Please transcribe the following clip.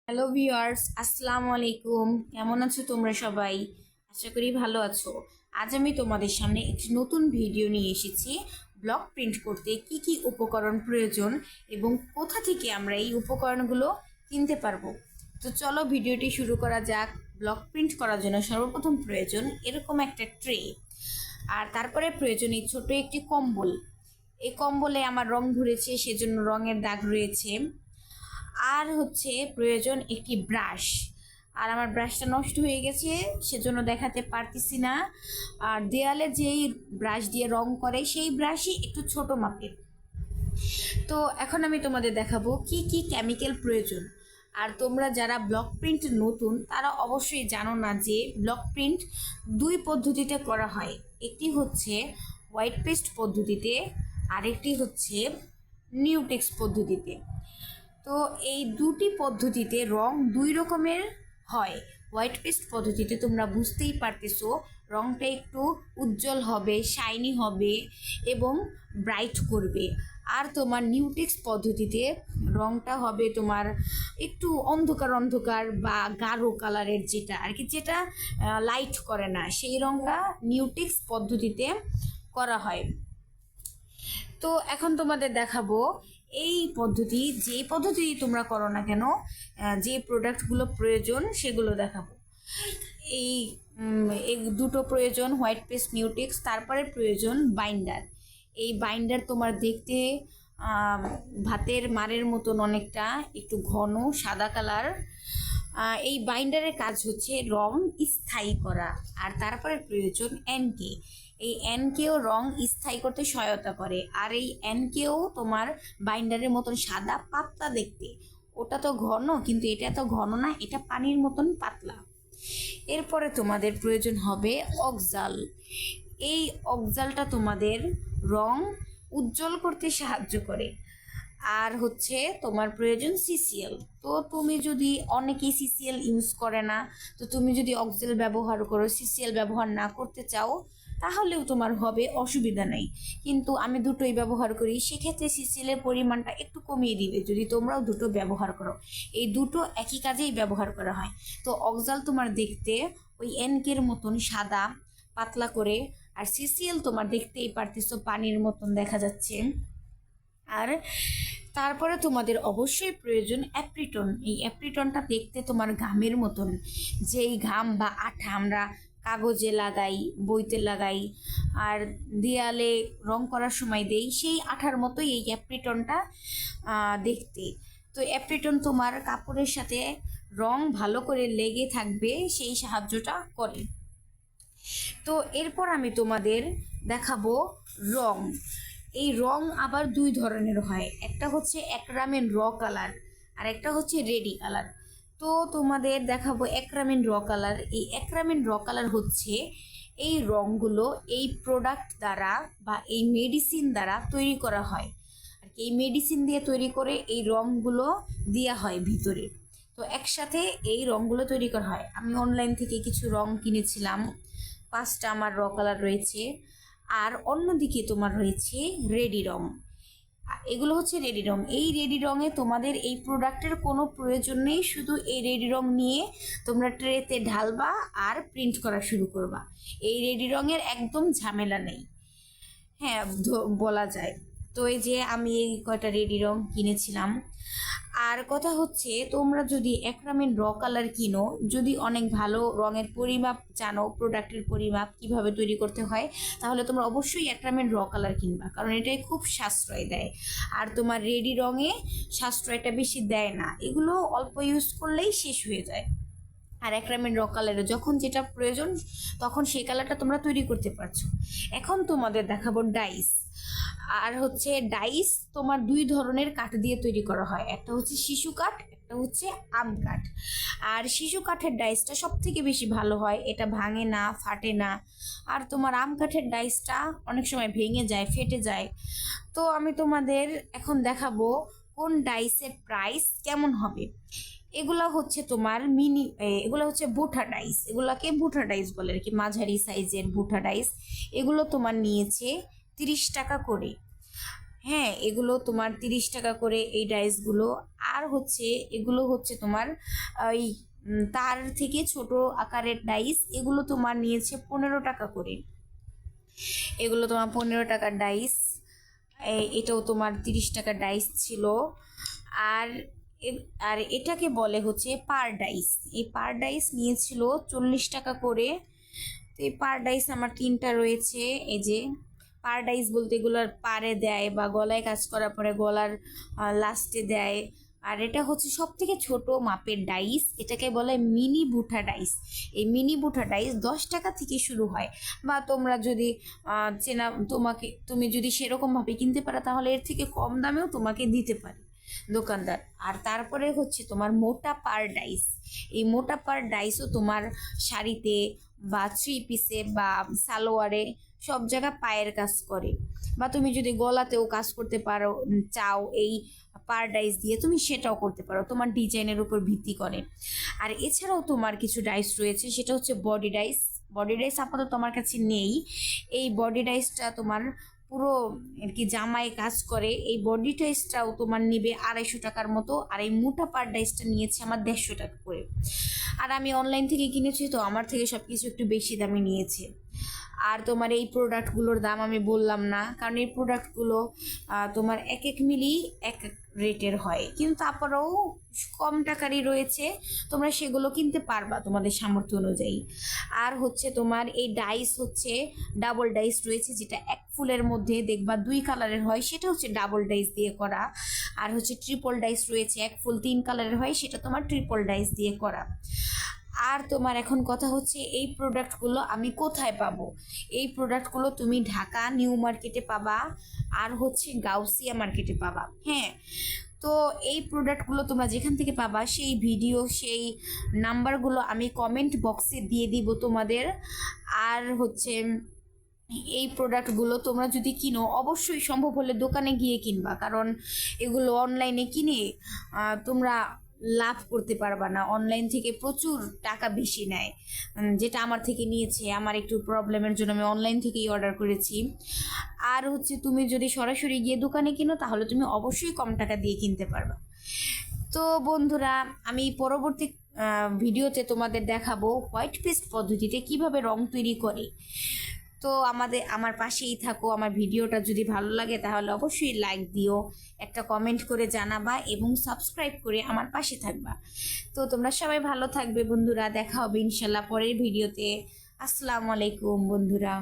Hello viewers, আসসালামু আলাইকুম। কেমন আছো তোমরা সবাই? আশা করি ভালো আছো। আজ আমি তোমাদের সামনে একটি নতুন ভিডিও নিয়ে এসেছি। ব্লক প্রিন্ট করতে কি কি উপকরণ প্রয়োজন এবং কোথা থেকে আমরা এই উপকরণগুলো কিনতে পারবো। তো চলো ভিডিওটি শুরু করা যাক। ব্লক প্রিন্ট করার জন্য সর্বপ্রথম প্রয়োজন এরকম একটা ট্রে, আর তারপরে প্রয়োজন এই ছোট একটি কম্বল। এই কম্বলে আমার রং ধরেছে, সেজন্য রঙের দাগ রয়েছে। আর হচ্ছে প্রয়োজন একটি ব্রাশ, আর আমার ব্রাশটা নষ্ট হয়ে গেছে সেজন্য দেখাতে পারতেছি না। আর দেয়ালে যেই ব্রাশ দিয়ে রং করে সেই ব্রাশই একটু ছোট মাপের। তো এখন আমি তোমাদের দেখাবো কি কি কেমিক্যাল প্রয়োজন। আর তোমরা যারা ব্লক প্রিন্ট নতুন তারা অবশ্যই জানো না যে ব্লক প্রিন্ট দুই পদ্ধতিতে করা হয়। একটি হচ্ছে হোয়াইট পেস্ট পদ্ধতিতে, আরেকটি হচ্ছে নিউটেক্স পদ্ধতিতে। তো এই দুটি পদ্ধতিতে রং দুই রকমের হয়। হোয়াইট পেস্ট পদ্ধতিতে তোমরা বুঝতেই পারতেছো রংটা একটু উজ্জ্বল হবে, শাইনি হবে এবং ব্রাইট করবে। আর তোমার নিউটেক্স পদ্ধতিতে রংটা হবে তোমার একটু অন্ধকার অন্ধকার বা গাঢ় কালারের, যেটা আর কি, যেটা লাইট করে না, সেই রংটা নিউটেক্স পদ্ধতিতে করা হয়। তো এখন তোমাদের দেখাবো এই পদ্ধতি, যে পদ্ধতি তোমরা করো না কেন, যে প্রোডাক্টগুলো প্রয়োজন সেগুলো দেখাবো। এই এই দুটো প্রয়োজন, হোয়াইট পেস্ট, নিউটেক্স। তারপরে প্রয়োজন বাইন্ডার। এই বাইন্ডার তোমার দেখতে ভাতের মারের মতন, অনেকটা একটু ঘন সাদা কালার। এই বাইন্ডারের কাজ হচ্ছে রং স্থায়ী করা। আর তারপরে প্রয়োজন এনকে। এই এনকেও রং স্থায়ী করতে সহায়তা করে। আর এই এনকেও তোমার বাইন্ডারের মতন সাদা পাতলা দেখতে। ওটা তো ঘন, কিন্তু এটা তো ঘন না, এটা পানির মতন পাতলা। এরপরে তোমাদের প্রয়োজন হবে অক্সাল। এই অক্সালটা তোমাদের রং উজ্জ্বল করতে সাহায্য করে। আর হচ্ছে তোমার প্রয়োজন সিসিএল। তো তুমি যদি, অনেকেই সিসিএল ইউজ করে না, তো তুমি যদি অক্সাল ব্যবহার করো, সিসিএল ব্যবহার না করতে চাও, তাহলেও তোমার হবে, অসুবিধা নেই। কিন্তু আমি দুটোই ব্যবহার করি, সেক্ষেত্রে সিসিএল এর পরিমাণটা একটু কমিয়ে দিবে যদি তোমরাও দুটো ব্যবহার করো। এই দুটো একই কাজেই ব্যবহার করা হয়। তো অক্সাল তোমার দেখতে ওই এনকের মতন সাদা পাতলা করে, আর সিসিএল তোমার দেখতেই পারতেছো পানির মতন দেখা যাচ্ছে। আর তারপরে তোমাদের অবশ্যই প্রয়োজন অ্যাপ্রিটন। এই অ্যাপ্রিটনটা দেখতে তোমার ঘামের মতন, যেই ঘাম বা আঠা আমরা কাগজে লাগাই, বইতে লাগাই, আর দেয়ালে রং করার সময় দেই, সেই আঠার মতোই এই অ্যাপ্রিটনটা দেখতে। তো অ্যাপ্রিটন তোমার কাপড়ের সাথে রং ভালো করে লেগে থাকবে, সেই সাহায্যটা করে। তো এরপর আমি তোমাদের দেখাবো রং। এই রং আবার দুই ধরনের হয়, একটা হচ্ছে একরামেন র কালার, আর একটা হচ্ছে রেডি কালার। তো তোমাদের দেখাবো একরামেন র কালার। এই একরামেন র কালার হচ্ছে এই রংগুলো এই প্রোডাক্ট দ্বারা বা এই মেডিসিন দ্বারা তৈরি করা হয়। আর কি এই মেডিসিন দিয়ে তৈরি করে এই রংগুলো দেওয়া হয় ভিতরে। তো একসাথে এই রংগুলো তৈরি করা হয়। আমি অনলাইন থেকে কিছু রং কিনেছিলাম, 5টা আমার র কালার রয়েছে। আর অন্যদিকে তোমার রয়েছে রেডি রং। এগুলো হচ্ছে রেডি রং। এই রেডি রঙে তোমাদের এই প্রোডাক্টের কোনো প্রয়োজন নেই, শুধু এই রেডি রং নিয়ে তোমরা ট্রেতে ঢালবা আর প্রিন্ট করা শুরু করবা। এই রেডি রঙের একদম ঝামেলা নেই, হ্যাঁ বলা যায়। তো এই যে আমি এই কয়টা রেডি রং কিনেছিলাম। আর কথা হচ্ছে, তোমরা যদি একরামের র কালার কিনো, যদি অনেক ভালো রঙের পরিমাপ জানো, প্রোডাক্টের পরিমাপ কিভাবে তৈরি করতে হয়, তাহলে তোমরা অবশ্যই একরামের র কালার কিনবা, কারণ এটাই খুব সাশ্রয় দেয়। আর তোমার রেডি রঙে সাশ্রয়টা বেশি দেয় না, এগুলো অল্প ইউজ করলেই শেষ হয়ে যায়। আর একরামের র কালারে যখন যেটা প্রয়োজন তখন সেই কালারটা তোমরা তৈরি করতে পারছো। এখন তোমাদের দেখাবো ডাইস। আর হচ্ছে ডাইস তোমার দুই ধরনের কাঠ দিয়ে তৈরি করা হয়, একটা হচ্ছে শিশু কাঠ, একটা হচ্ছে আম কাঠ। আর শিশু কাঠের ডাইসটা সব থেকে বেশি ভালো হয়, এটা ভাঙে না, ফাটে না। আর তোমার আম কাঠের ডাইসটা অনেক সময় ভেঙে যায়, ফেটে যায়। তো আমি তোমাদের এখন দেখাবো কোন ডাইসের প্রাইস কেমন হবে। এগুলা হচ্ছে তোমার এগুলো হচ্ছে বুঠা ডাইস, এগুলাকে বুঠা ডাইস বলে আর কি, মাঝারি সাইজের বুঠা ডাইস। এগুলো তোমার নিয়েছে 30 টাকা করে। হ্যাঁ, এগুলো তোমার 30 টাকা করে এই ডাইসগুলো। আর হচ্ছে এগুলো হচ্ছে তোমার ওই তার থেকে ছোট আকারের ডাইস, এগুলো তোমার নিয়েছে 15 টাকা করে। এগুলো তোমার 15 টাকার ডাইস। এটাও তোমার 30 টাকার ডাইস ছিল। আর আর এটাকে বলে হচ্ছে পার ডাইস। এই পার ডাইস নিয়েছিল 40 টাকা করে। তো এই পার ডাইস আমার 3টা রয়েছে। এই যে পার ডাইস বলতে এগুলোর পারে দেয় বা গলায় কাজ করার পরে গলার লাস্টে দেয়। আর এটা হচ্ছে সব থেকে ছোট মাপের ডাইস, এটাকে বলে মিনি বুঠা ডাইস। এই মিনি বুঠা ডাইস 10 টাকা থেকে শুরু হয়। বা তোমরা যদি তুমি যদি সেরকমভাবে কিনতে পারো তাহলে এর থেকে কম দামেও তোমাকে দিতে পারে দোকানদার। আর তারপরে হচ্ছে তোমার মোটা পার ডাইস। এই মোটা পার ডাইসও তোমার শাড়িতে বা 3 পিসে বা সালোয়ারে সব জায়গা পায়ের কাজ করে। বা তুমি যদি গলাতেও কাজ করতে পারো চাও এই পার ডাইস দিয়ে, তুমি সেটাও করতে পারো, তোমার ডিজাইনের উপর ভিত্তি করে। আর এছাড়াও তোমার কিছু ডাইস রয়েছে, সেটা হচ্ছে বডি ডাইস। বডি ডাইস আপাতত আমার কাছে নেই। এই বডি ডাইসটা তোমার পুরো আর কি জামায় কাজ করে। এই বডি ডাইসটাও তোমার নিবে 250 টাকার মতো। আর এই মোটা পার ডাইসটা নিয়েছে আমার 150 টাকা করে। আর আমি অনলাইন থেকে কিনেছি, তো আমার থেকে সব কিছু একটু বেশি দামে নিয়েছে। আর তোমার এই প্রোডাক্টগুলোর দাম আমি বললাম না, কারণ এই প্রোডাক্টগুলো তোমার এক এক মিলি এক এক রেটের হয়, কিন্তু তারপরেও কম টাকারই রয়েছে, তোমরা সেগুলো কিনতে পারবা তোমাদের সামর্থ্য অনুযায়ী। আর হচ্ছে তোমার এই ডাইস হচ্ছে ডাবল ডাইস রয়েছে, যেটা এক ফুলের মধ্যে দেখবা 2 কালারের হয়, সেটা হচ্ছে ডাবল ডাইস দিয়ে করা। আর হচ্ছে ট্রিপল ডাইস রয়েছে, এক ফুল 3 কালারের হয়, সেটা তোমার ট্রিপল ডাইস দিয়ে করা। আর তোমার এখন কথা হচ্ছে এই প্রোডাক্টগুলো আমি কোথায় পাবো। এই প্রোডাক্টগুলো তুমি ঢাকা নিউ মার্কেটে পাবা, আর হচ্ছে গাউসিয়া মার্কেটে পাবা। হ্যাঁ, তো এই প্রোডাক্টগুলো তোমরা যেখান থেকে পাবা সেই ভিডিও সেই নাম্বারগুলো আমি কমেন্ট বক্সে দিয়ে দিব তোমাদের। আর হচ্ছে এই প্রোডাক্টগুলো তোমরা যদি কিনো অবশ্যই সম্ভব হলে দোকানে গিয়ে কিনবা, কারণ এগুলো অনলাইনে কিনে তোমরা লাভ করতে পারবা না। অনলাইন থেকে প্রচুর টাকা বেশি নেয়, যেটা আমার থেকে নিয়েছে। আমার একটু প্রবলেমের জন্য আমি অনলাইন থেকেই অর্ডার করেছি। আর হচ্ছে তুমি যদি সরাসরি গিয়ে দোকানে কিনো তাহলে তুমি অবশ্যই কম টাকা দিয়ে কিনতে পারবা। তো বন্ধুরা, আমি পরবর্তী ভিডিওতে তোমাদের দেখাবো হোয়াইট পেস্ট পদ্ধতিতে কিভাবে রং তৈরি করে। তো আমার পাশেই থাকো। আমার ভিডিওটা যদি ভালো লাগে তাহলে অবশ্যই লাইক দিও, একটা কমেন্ট করে জানাবা এবং সাবস্ক্রাইব করে আমার পাশে থাকবা। তো তোমরা সবাই ভালো থাকবে বন্ধুরা, দেখা হবে ইনশাল্লাহ পরের ভিডিওতে। আসসালামু আলাইকুম বন্ধুরা।